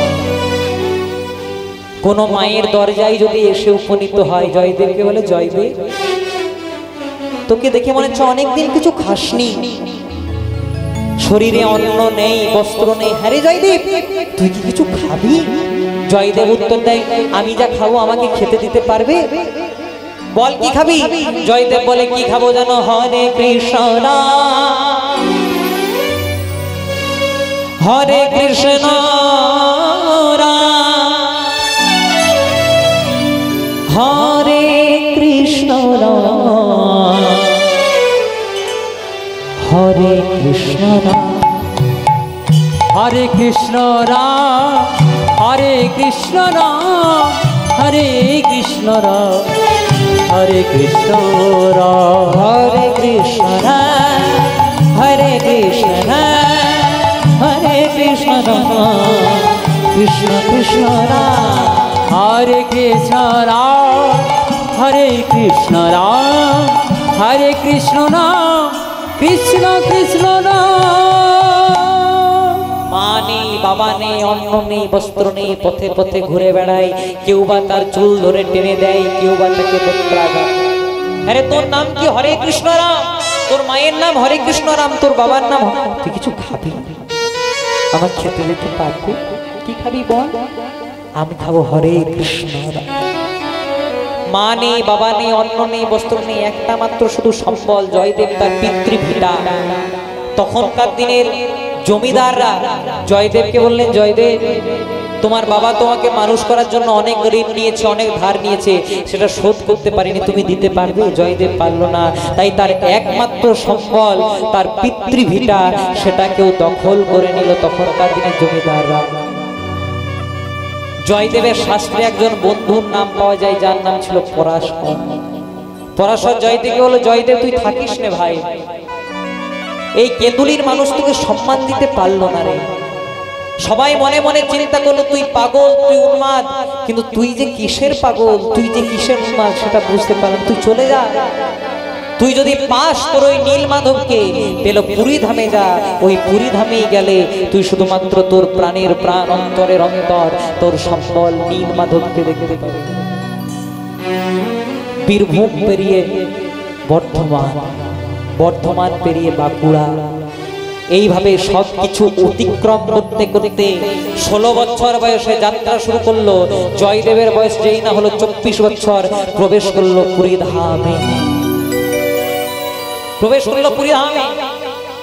কোন মায়ের দরজায় যদি এসে উপনীত হয়, জয়দেবকে বলে, জয়দেব তোকে দেখে মনে হচ্ছে অনেকদিন কিছু খাসনি, শরীরে অন্ন নেই, বস্ত্র নেই, হ্যাঁ রে জয়দেব তুই কি কিছু খাবি? জয়দেব উত্তর দেয়, আমি যা খাবো আমাকে খেতে দিতে পারবে? বল কি খাবি? জয়দেব বলে, কি খাবো জানো? হরে কৃষ্ণ রাম, হরে কৃষ্ণ রাম, হরে কৃষ্ণ রাম, হরে কৃষ্ণ রাম, হরে কৃষ্ণ রাম, হরে কৃষ্ণ রাম, হরে কৃষ্ণ রাম, হরে কৃষ্ণ রাম, হরে কৃষ্ণ রাম, হরে কৃষ্ণ রাম, হরে কৃষ্ণ রাম, কৃষ্ণ কৃষ্ণ রাম, হরে কৃষ্ণ রাম, হরে কৃষ্ণ রাম, হরে কৃষ্ণ রাম, কৃষ্ণ কৃষ্ণ রাম। মা নেই, বাবা নেই, অন্ন নেই, বস্ত্র নেই, পথে পথে ঘুরে বেড়ায়, কেউ বা তার চুল ধরে টেনে দেয়, কেউ বা তাকে বেত্রাঘাত। আরে তোর নাম কি? হরে কৃষ্ণ রাম। তোর মায়ের নাম হরে কৃষ্ণ রাম, তোর বাবার নাম, তুই কিছু খাবি? আমার খেতে দিতে পারবি? কি খাবি বল? আমি খাবো হরে কৃষ্ণ রাম। মা নেই, বাবা নেই, অন্ন নেই, বস্ত্র নেই, একটা মাত্র শুধু সম্বল, জয়দেব তার পিতৃভিটা। তখনকার দিনের জমিদাররা জয়দেবকে বললেন, জয়দেব তোমার বাবা তোমাকে মানুষ করার জন্য অনেক ঋণ নিয়েছে, অনেক ধার নিয়েছে, সেটা শোধ করতে পারিনি, তুমি দিতে পারবে? জয়দেব পারল না, তাই তার একমাত্র সম্বল তার পিতৃভিটা, সেটাকেও দখল করে নিল তখনকার দিনের জমিদাররা। জয়দেবের শাস্ত্রে একজন বন্ধুর নাম পাওয়া যায়, যার নাম ছিল পরাশর। পরাশর জয়দেবকে বলল, জয়দেব তুই থাকিস নে ভাই, এই কেঁদুলির মানুষ তোকে সম্মান দিতে পারলো না রে। সবাই মনে মনে চিন্তা করলো তুই পাগল, তুই উন্মাদ, কিন্তু তুই যে কিসের পাগল, তুই যে কিসের উন্মাদ সেটা বুঝতে পারলাম, তুই চলে যা। তুই যদি পাস তোর ওই নীলমাধবকে, পেল পুরী ধামে যা, ওই পুরী ধামেই গেলে তুই শুধুমাত্র তোর প্রাণের প্রাণ, অন্তরের অন্তর, তোর সম্বল নীলমাধবকে দেখতে পাবি। বীরভূম পেরিয়ে বর্ধমান, বর্ধমান পেরিয়ে বাঁকুড়া, এইভাবে সবকিছু অতিক্রম করতে করতে 16 বছর বয়সে যাত্রা শুরু করলো। জয়দেবের বয়স যেই না হলো 24 বছর, প্রবেশ করলো পুরী ধামে, প্রবেশ করলো পুরী ধামে।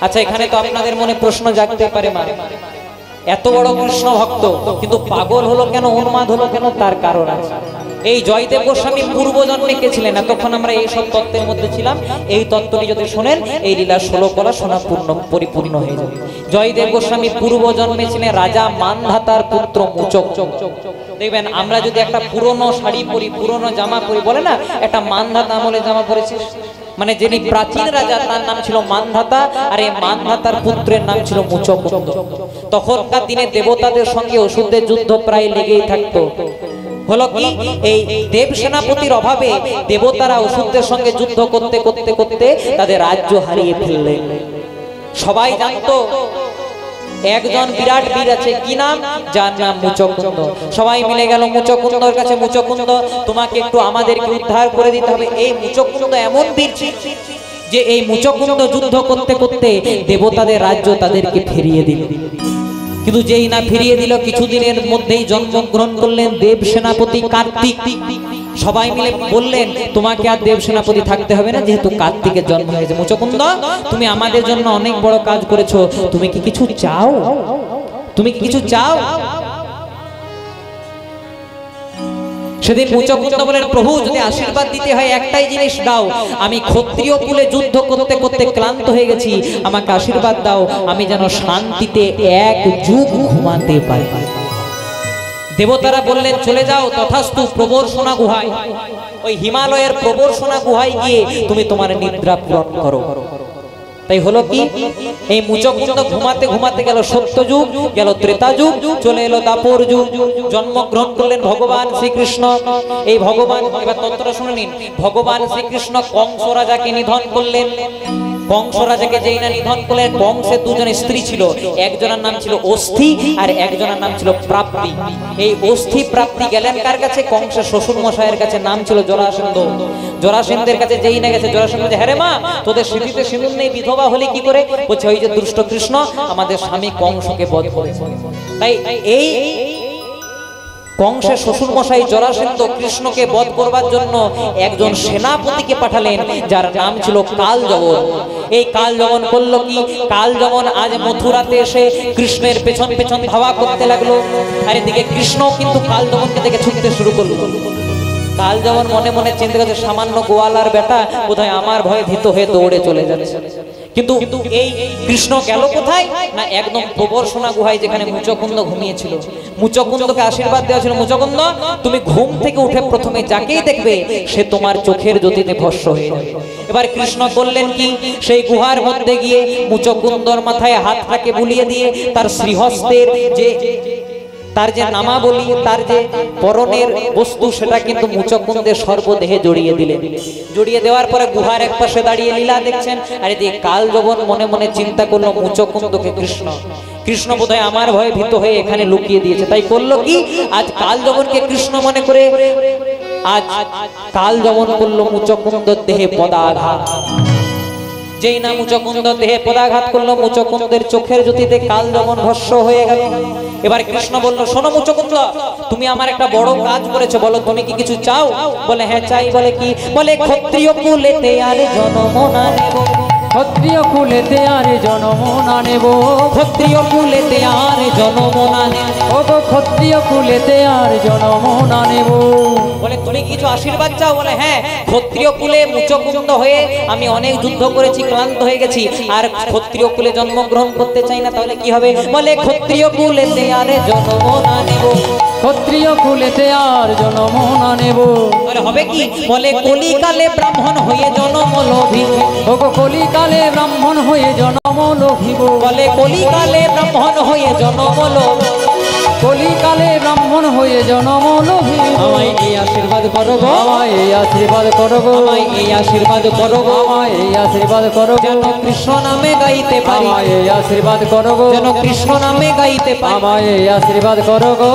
আচ্ছা, এখানে তো আপনাদের মনে প্রশ্ন জাগতে পারে, মানে এত বড় কৃষ্ণ ভক্ত কিন্তু পাগল হলো কেন, উন্মাদ হলো কেন? তার কারণ আছে। এই জয়দেব গোস্বামী পূর্বজন্মে কে ছিলেন? এতক্ষণ আমরা এই সব তত্ত্বের মধ্যে ছিলাম, এই তত্ত্বটি যদি শোনেন এই লীলা 16 করা শোনা পরিপূর্ণ হয়ে যাবে। জয়দেব গোস্বামী পূর্বজন্মে ছিলেন রাজা মানধাতার পুত্র মুচক। দেখবেন আমরা যদি একটা পুরনো শাড়ি পরি, পুরনো জামা পরি, বলে না একটা মানধাতা আমলে জামা পরেছিস, মানে যিনি প্রাচীন রাজা তার নাম ছিল মানধাতা, আর এই মানধাতার পুত্রের নাম ছিল মুচকুন্দ। তখনকার দিনে দেবতাদের সঙ্গে অসুরদের যুদ্ধ প্রায় লেগেই থাকতো। হলো কি, এই দেব সেনাপতির অভাবে দেবতারা অসুরদের সঙ্গে যুদ্ধ করতে করতে করতে তাদের রাজ্য হারিয়ে ফেললেন। সবাই জানতো একজন বিরাট বীর আছে, কি নাম? যার নাম মুচকুন্দ। সবাই মিলে গেল মুচকুন্দর কাছে, মুচকুন্দ তোমাকে একটু আমাদেরকে উদ্ধার করে দিতে হবে। এই মুচকুন্দ এমন বীর ছিল যে এই মুচকুন্দ যুদ্ধ করতে করতে দেবতাদের রাজ্য তাদেরকে ফিরিয়ে দিল। কিন্তু যেই না ফিরিয়ে দিল কিছুদিনের মধ্যেই জন্মগ্রহণ করলেন দেব সেনাপতি কার্তিক। সবাই মিলে বললেন তোমাকে আর দেব সেনাপতি থাকতে হবে না, যেহেতু কার্তিকের জন্ম হয়েছে। মুচকুন্দ, তুমি আমাদের জন্য অনেক বড় কাজ করেছো, তুমি কি কিছু চাও? তুমি কি কিছু চাও? সেদিন মুচকুন্দ বলেন, প্রভু যদি আশীর্বাদ দিতে হয় একটাই জিনিস দাও, আমি ক্ষত্রিয় কুলে যুদ্ধ করতে করতে ক্লান্ত হয়ে গেছি, আমাকে আশীর্বাদ দাও, আমি যেন শান্তিতে এক যুগ ঘুমাতে পারি। দেবতারা বললেন চলে যাও, তথাস্তু। প্রবর্ষণা গুহায়, ওই হিমালয়ের প্রবর্ষণা গুহায় গিয়ে তুমি তোমার নিদ্রা পূরণ করো। তাই হলো কি, এই মুচকুন্দ ঘুমাতে ঘুমাতে গেল সত্যযুগ, গেল ত্রেতা যুগ, চলে এলো দাপর যুগ। জন্মগ্রহণ করলেন ভগবান শ্রীকৃষ্ণ। এই ভগবান, এবার তন্ত্রটা শুনে নিন, ভগবান শ্রীকৃষ্ণ কংস রাজাকে নিধন করলেন। কংস রাজাকে যেই না নিধন করলেন, কংসের দুজন স্ত্রী ছিল, একজনের নাম ছিল অস্থি আর একজনের নাম ছিল প্রাপ্তি। এই অস্থি প্রাপ্তি গেলেন কার কাছে? কংসের শ্বশুর মশাইয়ের কাছে, নাম ছিল জরাসন্ধ। জরাসন্ধের কাছে যেই না গেছে, জরাসন্ধ বলছে, হ্যাঁ রে মা, তোদের স্মৃতিতে সিঁদুর নেই, বিধবা হলে কি করে? বলছে ওই যে দুষ্ট কৃষ্ণ আমাদের স্বামী কংসকে বধ করেছে। তাই এই কংসের শ্বশুর মশাই জরাসন্ধ কৃষ্ণকে বধ করবার জন্য একজন সেনাপতিকে পাঠালেন, যার নাম ছিল কালযবন। এই কালযবন করলো কি, কালযবন আজ মথুরাতে এসে কৃষ্ণের পেছন পেছন ধাওয়া করতে লাগলো। আর এদিকে কৃষ্ণ কিন্তু কালযবনকে দেখে ছুটতে শুরু করলো। কালযবন মনে মনে চিন্তা করছে, সামান্য গোয়ালার বেটা বোধহয় আমার ভয়ে ভীত হয়ে দৌড়ে চলে যাচ্ছে। কিন্তু এই কৃষ্ণ গেল কোথায় না, একদম প্রবর্ষণা গুহায়, যেখানে মুচকুন্দ ঘুমিয়েছিল। মুচকুন্দকে আশীর্বাদ দেওয়া ছিল, মুচকুন্দ তুমি ঘুম থেকে উঠে প্রথমে যাকেই দেখবে সে তোমার চোখের জ্যোতিতে ভস্ম হয়ে যাবে। এবার কৃষ্ণ করলেন কি, সেই গুহার মধ্যে গিয়ে মুচকুন্দর মাথায় হাতটাকে বুলিয়ে দিয়ে তার শ্রীহস্তের যে তার যে নামাবলী, তার যে পরনের বস্তু, সেটা কিন্তু মুচকুন্দের সর্বদেহে জড়িয়ে দিলেন। জড়িয়ে দেওয়ার পরে গুহার এক পাশে দাঁড়িয়ে লীলা দেখছেন। আর এদিকে কালযবন মনে মনে চিন্তা করলো, মুচকুন্দকে কৃষ্ণ বোধহয় আমার ভয়ে ভীত হয়ে এখানে লুকিয়ে দিয়েছে। তাই করলো কি, আজ কালযবনকে কৃষ্ণ মনে করে আজ কালযবন করলো মুচকুন্দর দেহে পদাঘাত। যেই না মুচকুন্দ দেহে পদাঘাত করলো, মুচকুন্দের চোখের জ্যোতিতে কালযবন ভস্ম হয়ে গেল। এবার কৃষ্ণ বলল, শোনো মুচকুন্দ, তুমি আমার একটা বড় কাজ করেছো, বলো তুমি কি কিছু চাও? বলে হ্যাঁ চাই। বলে কি? বলে ক্ষত্রিয় কুলেতে আর জন্ম না নেব, ক্ষত্রিয় কুলেতে আর জন্ম না নেব, ক্ষত্রিয় কুলেতে আর জন্ম না নেব, ও গো ক্ষত্রিয় কুলেতে আর জন্ম না নেব। বলে তুমি কিছু আশীর্বাদ চাও? বলে হ্যাঁ, ক্ষত্রিয় কুলে মুচকুন্দ হয়ে আমি অনেক যুদ্ধ করেছি, ক্লান্ত হয়ে গেছি, আর ক্ষত্রিয় কুলে জন্মগ্রহণ করতে চাই না। তাহলে কি হবে? বলে ক্ষত্রিয় কুলেতে আর জন্ম না নেব, ক্ষত্রিয় কুলেতে আর জন্ম না নেব। বলে হবে কি? বলে কলিকালে ব্রাহ্মণ হয়ে জন্ম লোভিব, ও গো কলিকালে ব্রাহ্মণ হয়ে জন্ম লোভিব, বলে কলিকালে ব্রাহ্মণ হয়ে জন্ম লোভিব, কলিকালে ব্রাহ্মণ হয়ে জন্ম লোভিব। আমায় এই আশীর্বাদ করো গো, আমায় এই আশীর্বাদ করো গো, আমায় এই আশীর্বাদ করো গো, আমায় এই আশীর্বাদ করো গো, যেন কৃষ্ণ নামে গাইতে পারি, আমায় এই আশীর্বাদ করো গো, যেন কৃষ্ণ নামে গাইতে পারি। আমায় এই আশীর্বাদ করো গো।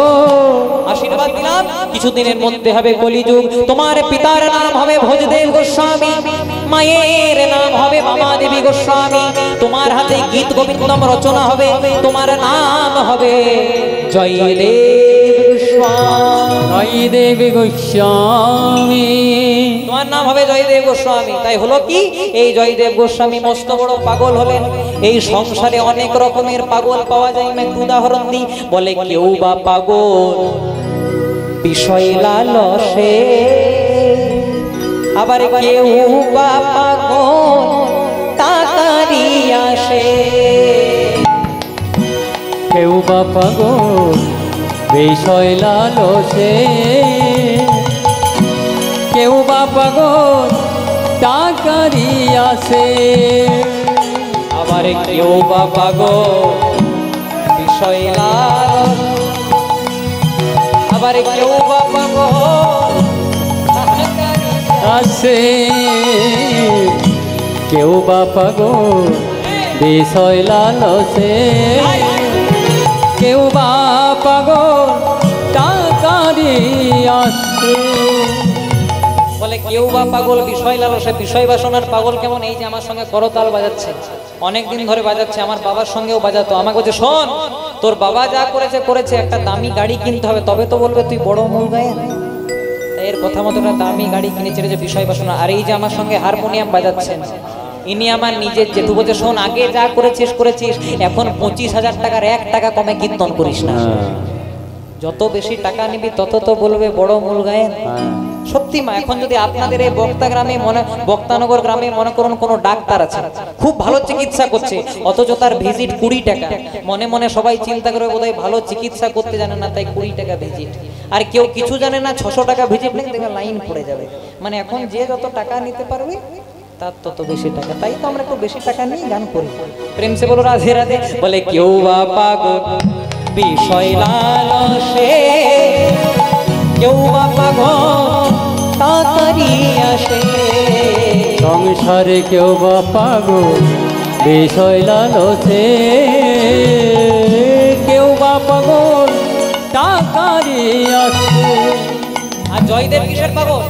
আশীর্বাদ দিলাম, কিছুদিনের মধ্যে হবে কলিযুগ। তোমার পিতার নাম হবে ভোজদেব গোস্বামী, মায়ের নাম হবে মামা দেবী গোস্বামী, তোমার হাতে গীত গোবিন্দম রচনা হবে, তোমার নাম হবে জয়দেব গোস্বামী, জয়দেব গোস্বামী, তোমার নাম হবে জয়দেব গোস্বামী। তাই হলো কি, এই জয়দেব গোস্বামী মস্ত বড় পাগল হলেন। এই সংসারে অনেক রকমের পাগল পাওয়া যায়, আমি একটু উদাহরণ দিই। বলে কেউ বা পাগল বিষয় লালসে, আবার কেউ বা পাগল টাকারি আসে, কেউ বা পাগল বিষয় লালসে, কেউ বা পাগল টাকারি আসে, আবার কেউ বা পাগল বিষয় লালসে, আবার কেউ বা পাগল টাকারি আসে, কেউ বা পাগল বিষয় লালসে, কেউ বা পাগল টাকারি আসে। বলে কেউ বা পাগল বিষয় লালসে, বিষয় বাসনার পাগল কেমন? এই যে আমার সঙ্গে করতাল বাজাচ্ছে, অনেকদিন ধরে বাজাচ্ছে, আমার বাবার সঙ্গেও বাজাতো, আমাকে বলছে শোন তোর বাবা যা করেছে করেছে, একটা দামি গাড়ি কিনতে হবে, তবে তো বলবে তুই বড় মূল গায়েন। এর কথা মতো একটা দামি গাড়ি কিনেছে, যে বিষয় বাসনা। আর এই যে আমার সঙ্গে হারমোনিয়াম বাজাচ্ছেন, ইনি আমার নিজের জেঠু। বলছে শোন, আগে যা করেছিস করেছিস, এখন 25,000 টাকার 1 টাকা কমে কীর্তন করিস না। যত বেশি টাকা নিবি তত তো বলবে বড় মূল গায়েন। সত্যি মা, এখন যদি আপনাদের এই বক্তানগর গ্রামে মনে করুন কোনো ডাক্তার আছে, খুব ভালো চিকিৎসা করছে, অথচ তার ভিজিট 20 টাকা। মনে মনে সবাই চিন্তা করে বোধহয় ভালো চিকিৎসা করতে জানে না, তাই 20 টাকা ভিজিট। আর কেউ কিছু জানে না, 600 টাকা ভিজিট নিয়ে দেখবে লাইন পড়ে যাবে। মানে এখন যে যত টাকা নিতে পারবে তার তত বেশি টাকা। তাই তো আমরা একটু বেশি টাকা নিয়ে গান করি। প্রেম সে বলো রাধে রাধে। বলে কেউ বা পাগল বিষয় লালসে, কেউ বা পাগল তাড়াতাড়ি আসে। সংসারে কেউ বা পাগল বিষয় লালসে, কেউ বা পাগল তাড়াতাড়ি আসে। আর জয়দেব কিসের পাগল?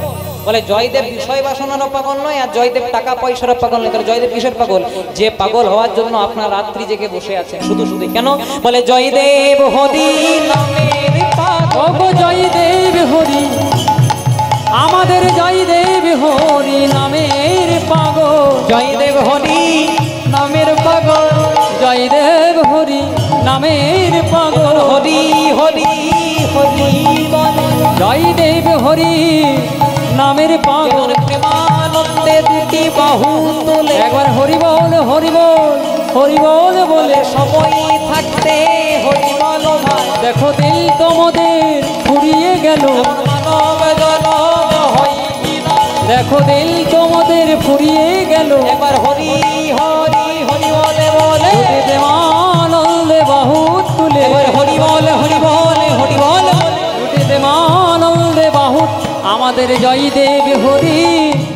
বলে জয়দেব বিষয় বাসনারও পাগল নয়, আর জয়দেব টাকা পয়সারও পাগল নয়। তাহলে জয়দেব কিসের পাগল? যে পাগল হওয়ার জন্য আপনার রাত্রি জেগে বসে আছেন শুধু শুধু। কেন? বলে জয়দেব হরি নামের পাগল। জয়দেব হরি, আমাদের জয়দেব হরি নামের পাগল। জয়দেব হরি নামের পাগল, জয়দেব হরি নামের পাগল। হরি হরি হরি বল। জয়দেব হরি নামের পাগল। প্রেমানন্দে দুটি বাহু তোলে, একবার হরি বল হরি বল হরি বল বলে সময় থাকতে হরি বল ভাই। দেখো দিল তোমাদের ফুরিয়ে গেল, মানব জনম হয় কিনা। দেখো দিল তোমাদের ফুরিয়ে গেল। এবার হরি হরি হরি বলে বলে দেবানন্দে বাহু তুলে, এবার হরি বলে হরি বলে হরি বলে দেবানন্দে বাহু। আমাদের জয়দেব হরি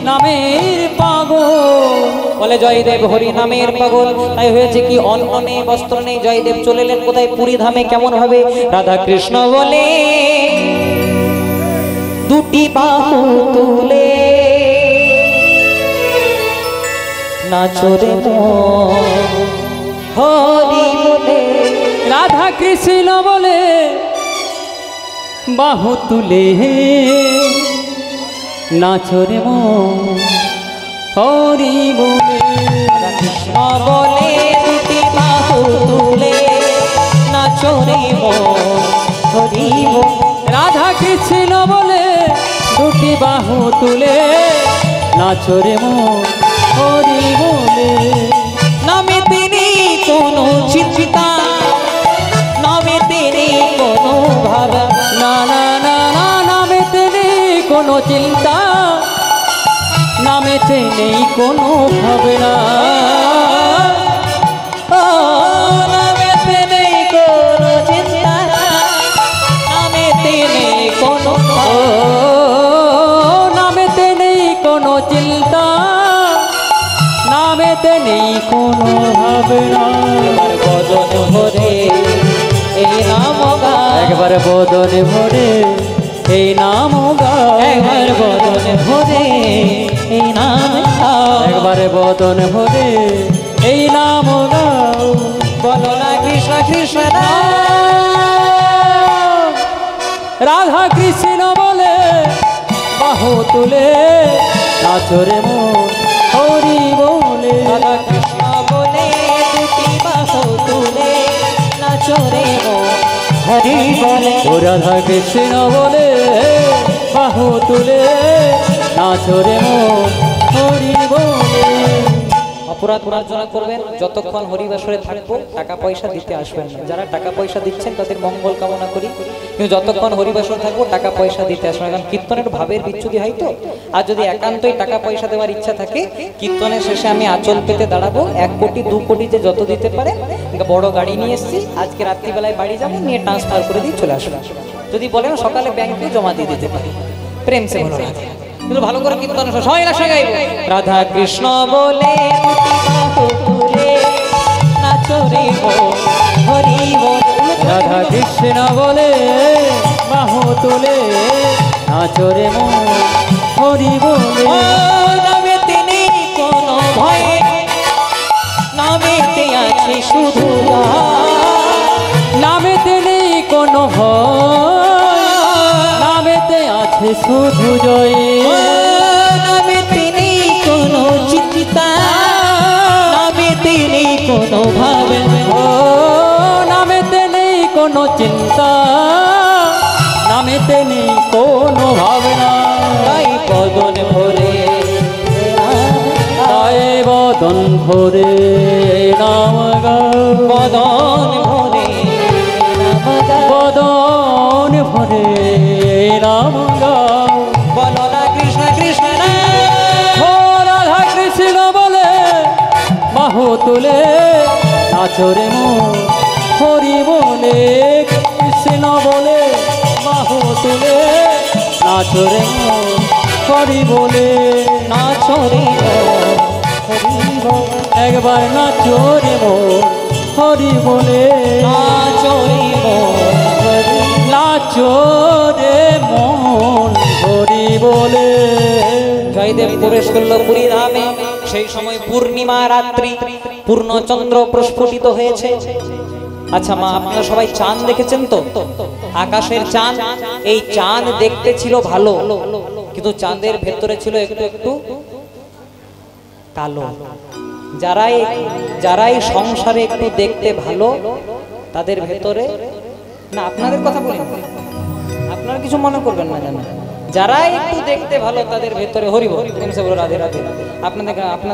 নামের পাগল। বলে জয়দেব হরি নামের পাগল। তাই হয়েছে কি, অনে বস্ত্র নেই, জয়দেব চলে এলেন কোথায়? পুরী ধামে। কেমন ভাবে? রাধা কৃষ্ণ বলে দুটি বাহু তুলে নাচরে হরি বলে। রাধা কৃষ্ণ বলে বাহু তুলে নাচরে হরি বলে। রাধা কৃষ্ণ বলে দুটি বাহু তুলে নাচরে হরি বলে। রাধা কৃষ্ণ বলে দুটি বাহু তুলে নাচরে হরি বলে। নামে তিনি কোনো চিন্তা, নামে তিনি কোনো ভাবা, না না না না, নামেতে নেই কোনো চিন্তা, নামেতে নেই কোনো ভাবনা। নামেতে নেই কোনো চিন্তা, নামেতে নেই কোনো ও নামেতে নেই কোনো চিন্তা, নামেতে নেই কোনো ভাবনা। বদন ভরে এই নাম গায়, একবার বদনে ভরে এই নাম গায়, একবার বদন ভরে এই নাম গাও, একবার বদন ভরে এই নাম গাও। বলো না কৃষ্ণ কৃষ্ণ রাধা কৃষ্ণ বলে বাহু তুলে নাচরে হরি বলে। রাধা কৃষ্ণ বলে দুটি বাহু তুলে নাচরে হরি বলে। ও রাধা কৃষ্ণ বলে বাহু তুলে নাচরে হরি বলে। অপরাধ মার্জনা করবেন, যতক্ষণ হরিবাসরে থাকবো টাকা পয়সা দিতে আসবেন না। যারা টাকা পয়সা দিচ্ছেন তাদের মঙ্গল কামনা করি, কিন্তু যতক্ষণ হরিবাসরে থাকবো টাকা পয়সা দিতে আসবেন। কারণ কীর্তনের ভাবের বিচ্যুতি হয় তো। আর যদি একান্তই টাকা পয়সা দেওয়ার ইচ্ছা থাকে, কীর্তনের শেষে আমি আঁচল পেতে দাঁড়াবো, 1 কোটি 2 কোটি যে যত দিতে পারে, বড় গাড়ি নিয়ে এসেছি, আজকে রাত্রিবেলায় বাড়ি যাবো, নিয়ে ট্রান্সফার করে দিয়ে চলে আসবো। যদি বলেন সকালে ব্যাংকে জমা দিয়ে দিতে পারি। প্রেম সে বলো রাধে। কিন্তু ভালো করে কীর্তন সবাই একসাথে গাইবো। রাধা কৃষ্ণ বলে দুটি বাহু তুলে নাচরে হরি বলে। রাধা কৃষ্ণ বলে বাহু তুলে নাচরে হরি বলে। ও নামেতে নেই কোনো ভয়, নামেতে আছে শুধু নামেতে নেই কোনো ভয়, নামেতে আছে শুধু জয়। নামে তিনি কোনো চিন্তা, নামে তিনি কোনো ভাবে, ও নামেতে নেই কোনো চিন্তা, নামেতে নেই কোনো ভাবনা। তাই বদন ভরে তাই বদন ভরে নাম গাও, বদন ভরে বদন ভরে নাম গাও। বলো না কৃষ্ণ কৃষ্ণ না, ও রাধা কৃষ্ণ বলে বাহু তুলে নাচরে মন, হরি বলে কৃষ্ণ বলে বাহু তুলে নাচরে মন, হরি বলে। নাচরে হরি বল, একবার নাচরে মন, হরি বলে। নাচরে হরি, নাচরে মন, হরি বলে। জয়দেব প্রবেশ করলো পুরী ধামে। সেই সময় পূর্ণিমা রাত্রি, পূর্ণচন্দ্র প্রস্ফুটিত হয়েছে। আচ্ছা মা, আপনারা সবাই চাঁদ দেখেছেন তো? আকাশের চাঁদ। এই চাঁদ দেখতে ছিল ভালো, কিন্তু চাঁদের ভেতরে ছিল একটু একটু কালো। যারাই সংসারে একটু দেখতে ভালো, তাদের ভেতরে, না আপনাদের কথা বলেন, আপনারা কিছু মনে করবেন না, জানেন যারা একটু দেখতে ভালো তাদের ভেতরে হরি বল, প্রেম সে বলো রাধে রাধে। আপনাদের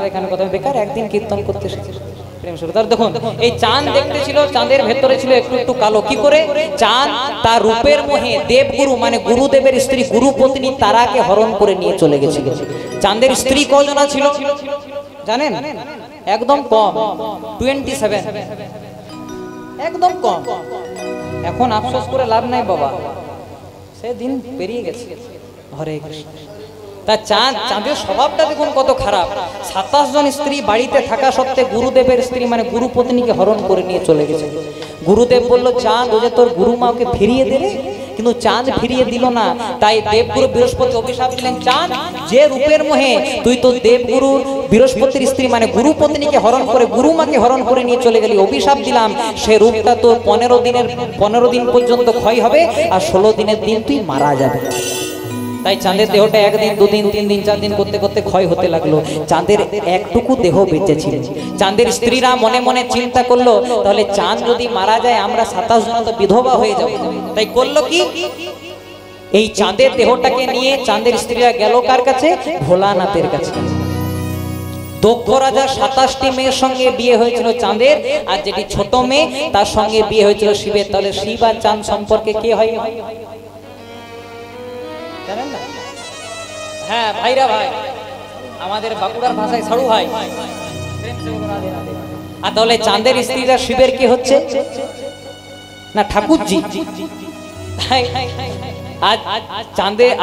এখানে কথা বেকার, একদিন কীর্তন করতে এসেছে প্রেম সে। তার দেখুন, এই চাঁদ দেখতে ছিল, চাঁদের ভেতরে ছিল একটু একটু কালো। কি করে? চাঁদ তার রূপের মোহে দেবগুরু মানে গুরুদেবের স্ত্রী গুরুপত্নী তারাকে হরণ করে নিয়ে চলে গেছিল। চাঁদের স্ত্রী কজনা ছিল জানেন? একদম কম, 27, একদম কম। এখন আফসোস করে লাভ নাই বাবা, সেদিন পেরিয়ে গেছে। হরে কৃষ্ণ। তা চাঁদের স্বভাবটা দেখুন কত খারাপ। 27 জন স্ত্রী বাড়িতে থাকা সত্ত্বে গুরুদেবের স্ত্রী মানে গুরুপত্নীকে হরণ করে নিয়ে চলে গেছে। গুরুদেব বলল, চাঁদ ও যে তোর গুরুমা ওকে ফিরিয়ে দেবে, কিন্তু চাঁদ ফিরিয়ে দিল না। তাই দেবগুরু বৃহস্পতি অভিশাপ দিলেন, চাঁদ যে রূপের মোহে তুই তো দেবগুরু বৃহস্পতির স্ত্রী মানে গুরুপত্নীকে হরণ করে গুরুমাকে হরণ করে নিয়ে চলে গেলি, অভিশাপ দিলাম সে রূপটা তোর 15 দিন পর্যন্ত ক্ষয় হবে, আর 16 দিনের দিন তুই মারা যাবে। তাই চাঁদের দেহটা 1 দিন 2 দিন 3 দিন 4 দিন করতে করতে ক্ষয় হতে লাগলো। চাঁদের একটুকু দেহ বেঁচে ছিল। চাঁদের স্ত্রীরা মনে মনে চিন্তা করলো, তাহলে চাঁদ যদি মারা যায় আমরা 27 জন তো বিধবা হয়ে যাব। তাই করলো কি, এই চাঁদের দেহটাকে নিয়ে চাঁদের স্ত্রীরা গেল কার কাছে? ভোলানাথের কাছে। দক্ষ রাজার 27টি মেয়ের সঙ্গে বিয়ে হয়েছিল চাঁদের, আর যেটি ছোট মেয়ে তার সঙ্গে বিয়ে হয়েছিল শিবের। তাহলে শিব আর চাঁদ সম্পর্কে কে হয়? জানেন না? হ্যাঁ ভাইরা ভাই, আমাদের বাঁকুড়ার ভাষায় সাড়ু ভাই। আর তাহলে চাঁদের স্ত্রীরা শিবের কি হচ্ছে? না ঠাকুরজি।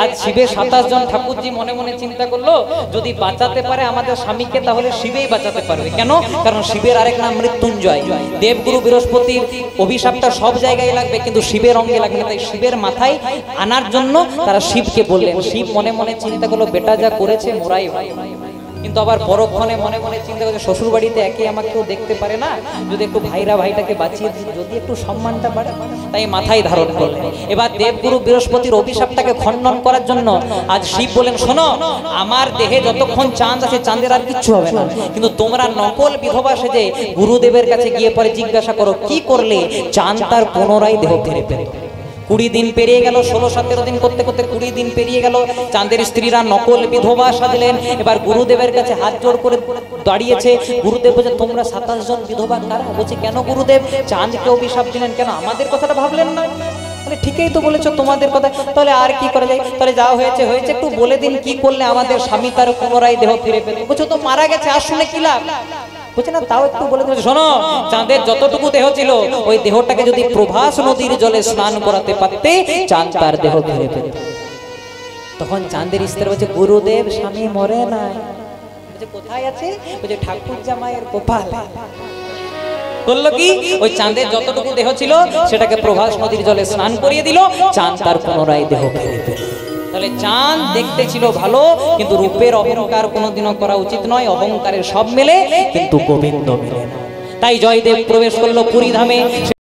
আজ শিবের 27 জন ঠাকুরজি মনে মনে চিন্তা করলো, যদি বাঁচাতে পারে আমাদের স্বামীকে তাহলে শিবেই বাঁচাতে পারবে। কেন? কারণ শিবের আরেক নাম মৃত্যুঞ্জয়। দেবগুরু বৃহস্পতির অভিশাপটা সব জায়গায় লাগবে, কিন্তু শিবের অঙ্গে লাগবে না। তাই শিবের মাথায় আনার জন্য তারা শিবকে বললেন। শিব মনে মনে চিন্তা করলো, বেটা যা করেছে মোরাই ভাই। কিন্তু আবার পরক্ষণে মনে মনে চিন্তা করছে, শ্বশুর বাড়িতে একে আমাকে কেউ দেখতে পারে না, যদি একটু ভাইটাকে বাঁচিয়ে দিই, যদি একটু সম্মানটা বাড়ে। তাই মাথায় ধারণ করলেন। এবার দেবগুরু বৃহস্পতির অভিশাপটাকে খণ্ডন করার জন্য আজ শিব বলেন, শোনো, আমার দেহে যতক্ষণ চাঁদ আছে চাঁদের আর কিচ্ছু হবে না, কিন্তু তোমরা নকল বিধবা সেজে গুরুদেবের কাছে গিয়ে পরে জিজ্ঞাসা করো কি করলে চাঁদ তার পুনরায় দেহ ফিরে পেল। 20 দিন পেরিয়ে গেল, 16-17 দিন করতে করতে 20 দিন পেরিয়ে গেল। চাঁদের স্ত্রীরা নকল বিধবা সাজলেন। এবার গুরুদেবের কাছে হাত জোড় করে দাঁড়িয়েছে। গুরুদেব বলছে, তোমরা 27 জন বিধবা কারা? বলছে, কেন গুরুদেব, চাঁদকে অভিশাপ দিলেন কেন? আমাদের কথাটা ভাবলেন না? মানে ঠিকই তো বলেছো, তোমাদের কথা। তাহলে আর কি করা যায়? তাহলে যা হয়েছে হয়েছে, একটু বলে দিন কি করলে আমাদের স্বামী তার পুনরায় দেহ ফিরে পেল। বলছো, তো মারা গেছে, আর শুনে কি লাভ? বলছে না, তাও একটু বলে দিল। শোনো, চাঁদের যতটুকু দেহ ছিল ওই দেহটাকে যদি প্রভাস নদীর জলে স্নান করাতে পারতে, চাঁদ তার দেহ ফিরে পেত। তখন চাঁদের স্ত্রী বলছে, গুরুদেব স্বামী মরে নাই। বলছে, কোথায় আছে? বলছে, ঠাকুর জামাইয়ের কপালে। করলো কি, ওই চাঁদের যতটুকু দেহ ছিল সেটাকে প্রভাস নদীর জলে স্নান করিয়ে দিল, চাঁদ তার পুনরায় দেহ ফিরে পেল। তাহলে চাঁদ দেখতে ছিল ভালো, কিন্তু রূপের অহংকার কোনোদিনও করা উচিত নয়। অহংকারের সব মেলে, কিন্তু গোবিন্দ মেলে না। তাই জয়দেব প্রবেশ করলো পুরী ধামে।